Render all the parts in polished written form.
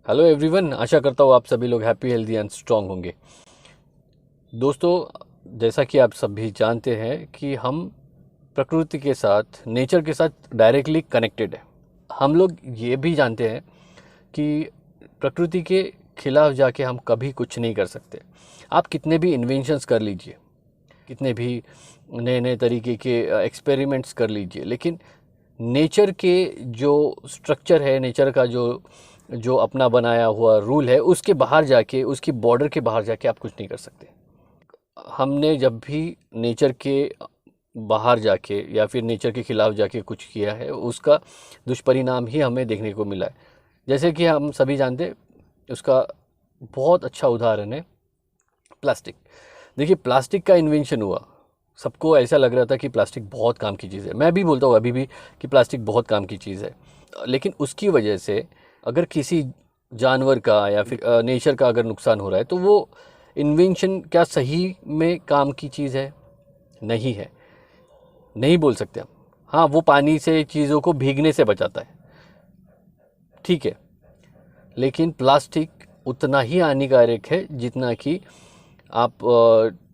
Hello everyone, आशा करता हूँ आप सभी लोग हैप्पी हेल्दी एंड स्ट्रांग होंगे। दोस्तों, जैसा कि आप सभी जानते हैं कि हम प्रकृति के साथ, नेचर के साथ डायरेक्टली कनेक्टेड है। हम लोग ये भी जानते हैं कि प्रकृति के खिलाफ जाके हम कभी कुछ नहीं कर सकते। आप कितने भी इन्वेंशंस कर लीजिए, कितने भी नए नए तरीके के एक्सपेरिमेंट्स कर लीजिए, लेकिन नेचर के जो स्ट्रक्चर है, नेचर का जो जो अपना बनाया हुआ रूल है, उसके बाहर जाके, उसकी बॉर्डर के बाहर जाके आप कुछ नहीं कर सकते। हमने जब भी नेचर के बाहर जाके या फिर नेचर के खिलाफ जाके कुछ किया है, उसका दुष्परिणाम ही हमें देखने को मिला है। जैसे कि हम सभी जानते हैं, उसका बहुत अच्छा उदाहरण है प्लास्टिक। देखिए, प्लास्टिक का इन्वेंशन हुआ, सबको ऐसा लग रहा था कि प्लास्टिक बहुत काम की चीज़ है। मैं भी बोलता हूँ अभी भी कि प्लास्टिक बहुत काम की चीज़ है, लेकिन उसकी वजह से अगर किसी जानवर का या फिर नेचर का अगर नुकसान हो रहा है, तो वो इन्वेंशन क्या सही में काम की चीज़ है? नहीं है, नहीं बोल सकते हम। हाँ, वो पानी से चीज़ों को भीगने से बचाता है, ठीक है, लेकिन प्लास्टिक उतना ही हानिकारक है जितना कि आप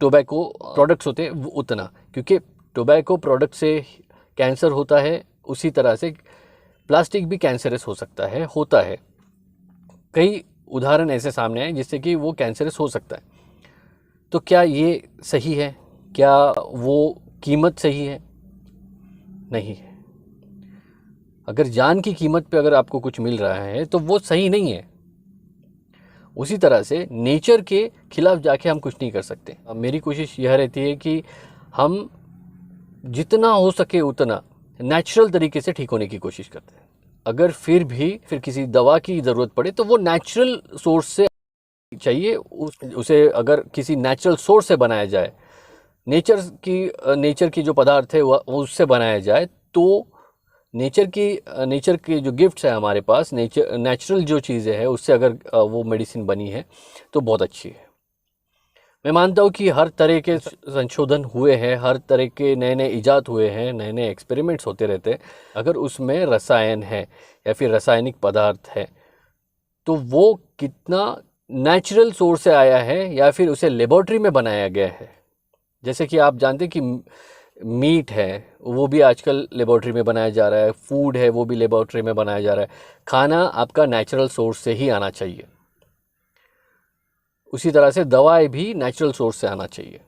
टोबैको प्रोडक्ट्स होते हैं वो उतना, क्योंकि टोबैको प्रोडक्ट से कैंसर होता है, उसी तरह से प्लास्टिक भी कैंसरस हो सकता है, होता है। कई उदाहरण ऐसे सामने आए जिससे कि वो कैंसरस हो सकता है। तो क्या ये सही है? क्या वो कीमत सही है? नहीं है। अगर जान की कीमत पे अगर आपको कुछ मिल रहा है तो वो सही नहीं है। उसी तरह से नेचर के खिलाफ जाके हम कुछ नहीं कर सकते। अब मेरी कोशिश यह रहती है कि हम जितना हो सके उतना नेचुरल तरीके से ठीक होने की कोशिश करते हैं। अगर फिर किसी दवा की ज़रूरत पड़े तो वो नेचुरल सोर्स से चाहिए। उसे अगर किसी नेचुरल सोर्स से बनाया जाए, नेचर की जो पदार्थ है वो उससे बनाया जाए, तो नेचर के जो गिफ्ट्स है हमारे पास, नेचुरल जो चीज़ें हैं उससे अगर वो मेडिसिन बनी है तो बहुत अच्छी है। मैं मानता हूँ कि हर तरह के संशोधन हुए हैं, हर तरह के नए नए इजाद हुए हैं, नए नए एक्सपेरिमेंट्स होते रहते हैं। अगर उसमें रसायन है या फिर रासायनिक पदार्थ है, तो वो कितना नेचुरल सोर्स से आया है या फिर उसे लेबोरेटरी में बनाया गया है। जैसे कि आप जानते हैं कि मीट है, वो भी आजकल लेबोरेटरी में बनाया जा रहा है, फूड है वो भी लेबोरेटरी में बनाया जा रहा है। खाना आपका नेचुरल सोर्स से ही आना चाहिए। उसी तरह से दवाएं भी नेचुरल सोर्स से आना चाहिए।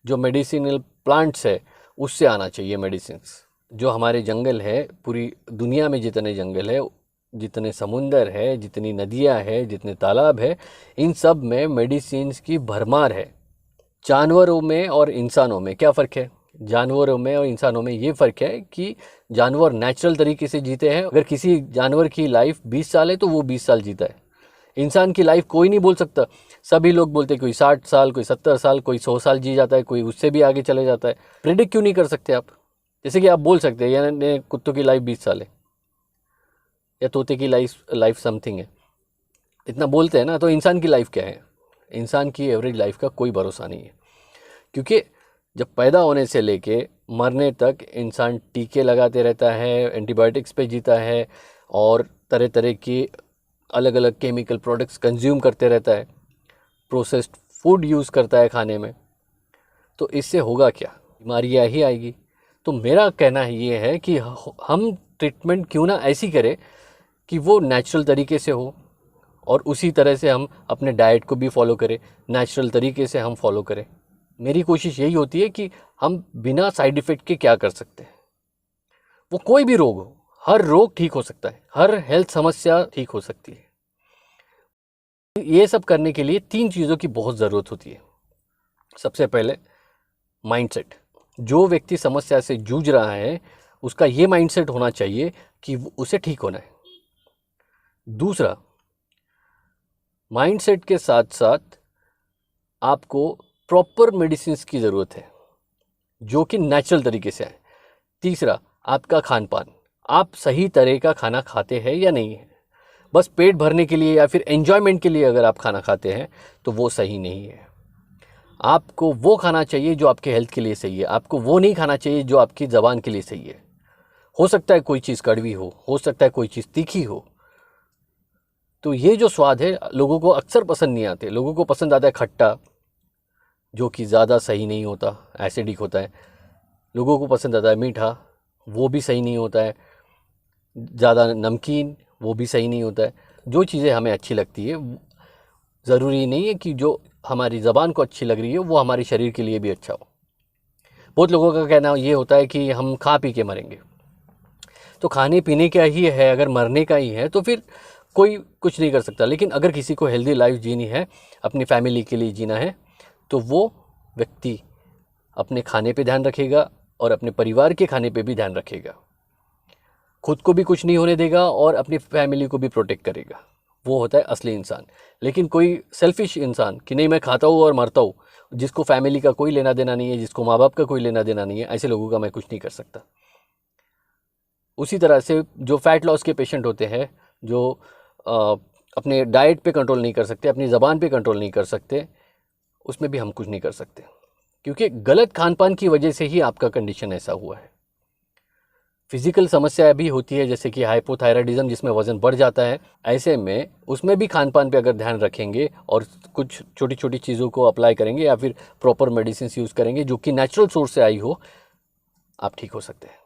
जो मेडिसिनल प्लांट्स है उससे आना चाहिए मेडिसिन्स। जो हमारे जंगल है, पूरी दुनिया में जितने जंगल है, जितने समुंदर है, जितनी नदियां है, जितने तालाब है, इन सब में मेडिसिन्स की भरमार है। जानवरों में और इंसानों में क्या फ़र्क है? जानवरों में और इंसानों में ये फ़र्क है कि जानवर नेचुरल तरीके से जीते हैं। अगर किसी जानवर की लाइफ 20 साल है तो वो 20 साल जीता है। इंसान की लाइफ कोई नहीं बोल सकता। सभी लोग बोलते हैं कोई 60 साल, कोई 70 साल, कोई 100 साल जी जाता है, कोई उससे भी आगे चले जाता है। प्रिडिक्ट क्यों नहीं कर सकते आप? जैसे कि आप बोल सकते हैं यानी कुत्तों की लाइफ 20 साल है या तोते की लाइफ समथिंग है, इतना बोलते हैं ना। तो इंसान की लाइफ क्या है? इंसान की एवरेज लाइफ का कोई भरोसा नहीं है, क्योंकि जब पैदा होने से लेके मरने तक इंसान टीके लगाते रहता है, एंटीबायोटिक्स पे जीता है, और तरह तरह की अलग अलग केमिकल प्रोडक्ट्स कंज्यूम करते रहता है, प्रोसेस्ड फूड यूज़ करता है खाने में। तो इससे होगा क्या? बीमारियाँ ही आएगी। तो मेरा कहना ये है कि हम ट्रीटमेंट क्यों ना ऐसी करें कि वो नेचुरल तरीके से हो, और उसी तरह से हम अपने डाइट को भी फॉलो करें, नेचुरल तरीके से हम फॉलो करें। मेरी कोशिश यही होती है कि हम बिना साइड इफ़ेक्ट के क्या कर सकते हैं। वो कोई भी रोग हो, हर रोग ठीक हो सकता है, हर हेल्थ समस्या ठीक हो सकती है। ये सब करने के लिए 3 चीज़ों की बहुत ज़रूरत होती है। सबसे पहले माइंडसेट। जो व्यक्ति समस्या से जूझ रहा है, उसका ये माइंडसेट होना चाहिए कि उसे ठीक होना है। दूसरा, माइंडसेट के साथ साथ आपको प्रॉपर मेडिसिन्स की ज़रूरत है जो कि नेचुरल तरीके से आए। तीसरा, आपका खान पान। आप सही तरह का खाना खाते हैं या नहीं है? बस पेट भरने के लिए या फिर एंजॉयमेंट के लिए अगर आप खाना खाते हैं तो वो सही नहीं है। आपको वो खाना चाहिए जो आपके हेल्थ के लिए सही है। आपको वो नहीं खाना चाहिए जो आपकी ज़बान के लिए सही है। हो सकता है कोई चीज़ कड़वी हो सकता है कोई चीज़ तीखी हो, तो ये जो स्वाद है लोगों को अक्सर पसंद नहीं आते। लोगों को पसंद आता है खट्टा, जो कि ज़्यादा सही नहीं होता, एसिडिक होता है। लोगों को पसंद आता है मीठा, वो भी सही नहीं होता है। ज़्यादा नमकीन, वो भी सही नहीं होता है। जो चीज़ें हमें अच्छी लगती है, ज़रूरी नहीं है कि जो हमारी ज़बान को अच्छी लग रही है वो हमारे शरीर के लिए भी अच्छा हो। बहुत लोगों का कहना ये होता है कि हम खा पी के मरेंगे। तो खाने पीने का ही है, अगर मरने का ही है तो फिर कोई कुछ नहीं कर सकता। लेकिन अगर किसी को हेल्दी लाइफ जीनी है, अपनी फैमिली के लिए जीना है, तो वो व्यक्ति अपने खाने पे ध्यान रखेगा और अपने परिवार के खाने पे भी ध्यान रखेगा। खुद को भी कुछ नहीं होने देगा और अपनी फैमिली को भी प्रोटेक्ट करेगा। वो होता है असली इंसान। लेकिन कोई सेल्फिश इंसान कि नहीं मैं खाता हूँ और मरता हूँ, जिसको फैमिली का कोई लेना देना नहीं है, जिसको माँ बाप का कोई लेना देना नहीं है, ऐसे लोगों का मैं कुछ नहीं कर सकता। उसी तरह से जो फैट लॉस के पेशेंट होते हैं, जो अपने डाइट पे कंट्रोल नहीं कर सकते, अपनी ज़बान पे कंट्रोल नहीं कर सकते, उसमें भी हम कुछ नहीं कर सकते, क्योंकि गलत खान पान की वजह से ही आपका कंडीशन ऐसा हुआ है। फिजिकल समस्या भी होती है, जैसे कि हाइपोथायराइडिज्म, जिसमें वज़न बढ़ जाता है। ऐसे में उसमें भी खान पान पे अगर ध्यान रखेंगे और कुछ छोटी छोटी चीज़ों को अप्लाई करेंगे या फिर प्रॉपर मेडिसिन यूज़ करेंगे जो कि नेचुरल सोर्स से आई हो, आप ठीक हो सकते हैं।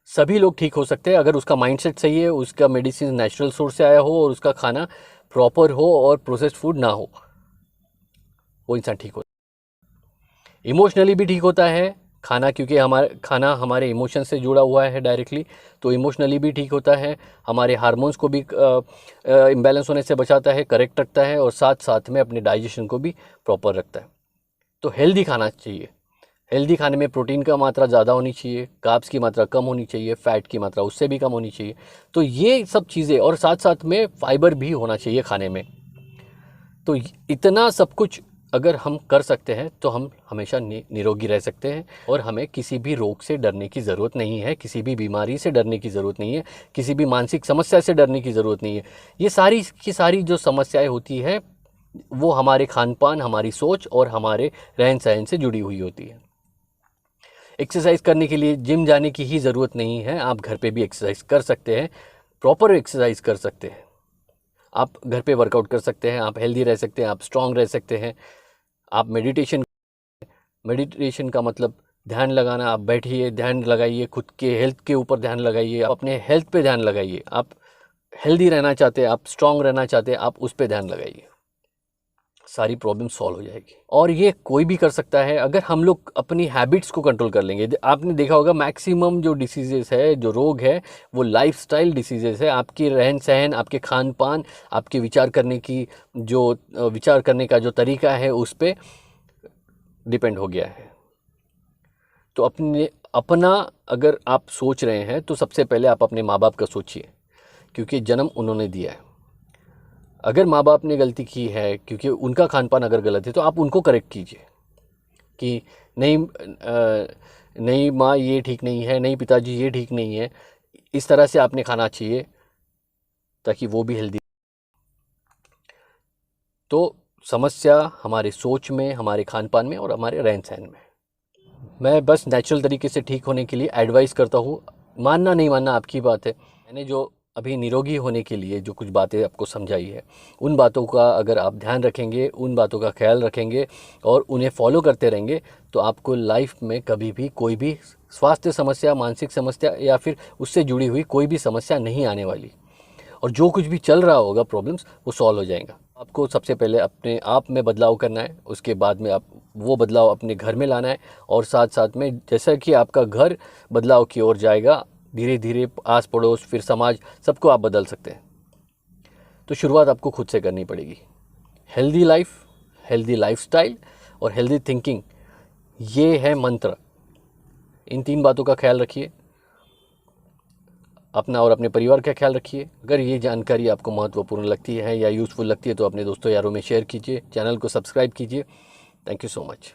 सभी लोग ठीक हो सकते हैं अगर उसका माइंडसेट सही है, उसका मेडिसिन नेचुरल सोर्स से आया हो और उसका खाना प्रॉपर हो और प्रोसेस्ड फूड ना हो, वो इंसान ठीक हो। इमोशनली भी ठीक होता है खाना, क्योंकि खाना हमारे इमोशन से जुड़ा हुआ है डायरेक्टली, तो इमोशनली भी ठीक होता है। हमारे हार्मोन्स को भी इम्बैलेंस होने से बचाता है, करेक्ट रखता है और साथ साथ में अपने डाइजेशन को भी प्रॉपर रखता है। तो हेल्दी खाना चाहिए। हेल्दी खाने में प्रोटीन का मात्रा ज़्यादा होनी चाहिए, कार्ब्स की मात्रा कम होनी चाहिए, फैट की मात्रा उससे भी कम होनी चाहिए। तो ये सब चीज़ें, और साथ साथ में फाइबर भी होना चाहिए खाने में। तो इतना सब कुछ अगर हम कर सकते हैं तो हम हमेशा निरोगी रह सकते हैं और हमें किसी भी रोग से डरने की ज़रूरत नहीं है, किसी भी बीमारी से डरने की ज़रूरत नहीं है, किसी भी मानसिक समस्या से डरने की ज़रूरत नहीं है। ये सारी की सारी जो समस्याएं होती है वो हमारे खान पान, हमारी सोच और हमारे रहन सहन से जुड़ी हुई होती है। एक्सरसाइज करने के लिए जिम जाने की ही ज़रूरत नहीं है, आप घर पे भी एक्सरसाइज कर सकते हैं, प्रॉपर एक्सरसाइज कर सकते हैं। आप घर पे वर्कआउट कर सकते हैं, आप हेल्दी रह सकते हैं, आप स्ट्रांग रह सकते हैं। आप मेडिटेशन का मतलब ध्यान लगाना। आप बैठिए, ध्यान लगाइए, खुद के हेल्थ के ऊपर ध्यान लगाइए, आप अपने हेल्थ पे ध्यान लगाइए। आप हेल्दी रहना चाहते हैं, आप स्ट्रांग रहना चाहते हैं, आप उस पे ध्यान लगाइए, सारी प्रॉब्लम सॉल्व हो जाएगी। और ये कोई भी कर सकता है अगर हम लोग अपनी हैबिट्स को कंट्रोल कर लेंगे। आपने देखा होगा मैक्सिमम जो डिसीजेस है, जो रोग है, वो लाइफस्टाइल डिसीजेस है। आपकी रहन सहन, आपके खान पान, आपके विचार करने का जो तरीका है उस पर डिपेंड हो गया है। तो अपना अगर आप सोच रहे हैं तो सबसे पहले आप अपने माँ बाप का सोचिए, क्योंकि जन्म उन्होंने दिया है। अगर माँ बाप ने गलती की है, क्योंकि उनका खान पान अगर गलत है, तो आप उनको करेक्ट कीजिए कि नहीं माँ ये ठीक नहीं है, नहीं पिताजी ये ठीक नहीं है, इस तरह से आपने खाना चाहिए ताकि वो भी हेल्दी। तो समस्या हमारे सोच में, हमारे खान पान में और हमारे रहन सहन में। मैं बस नेचुरल तरीके से ठीक होने के लिए एडवाइस करता हूँ। मानना नहीं मानना आपकी बात है। मैंने जो अभी निरोगी होने के लिए जो कुछ बातें आपको समझाई है, उन बातों का अगर आप ध्यान रखेंगे, उन बातों का ख्याल रखेंगे और उन्हें फॉलो करते रहेंगे, तो आपको लाइफ में कभी भी कोई भी स्वास्थ्य समस्या, मानसिक समस्या या फिर उससे जुड़ी हुई कोई भी समस्या नहीं आने वाली। और जो कुछ भी चल रहा होगा प्रॉब्लम्स, वो सॉल्व हो जाएगा। आपको सबसे पहले अपने आप में बदलाव करना है, उसके बाद में आप वो बदलाव अपने घर में लाना है, और साथ साथ में जैसा कि आपका घर बदलाव की ओर जाएगा, धीरे धीरे आस पड़ोस फिर समाज, सबको आप बदल सकते हैं। तो शुरुआत आपको खुद से करनी पड़ेगी। हेल्दी लाइफ, हेल्दी लाइफस्टाइल और हेल्दी थिंकिंग, ये है मंत्र। इन 3 बातों का ख्याल रखिए, अपना और अपने परिवार का ख्याल रखिए। अगर ये जानकारी आपको महत्वपूर्ण लगती है या यूज़फुल लगती है तो अपने दोस्तों यारों में शेयर कीजिए, चैनल को सब्सक्राइब कीजिए। Thank you so much.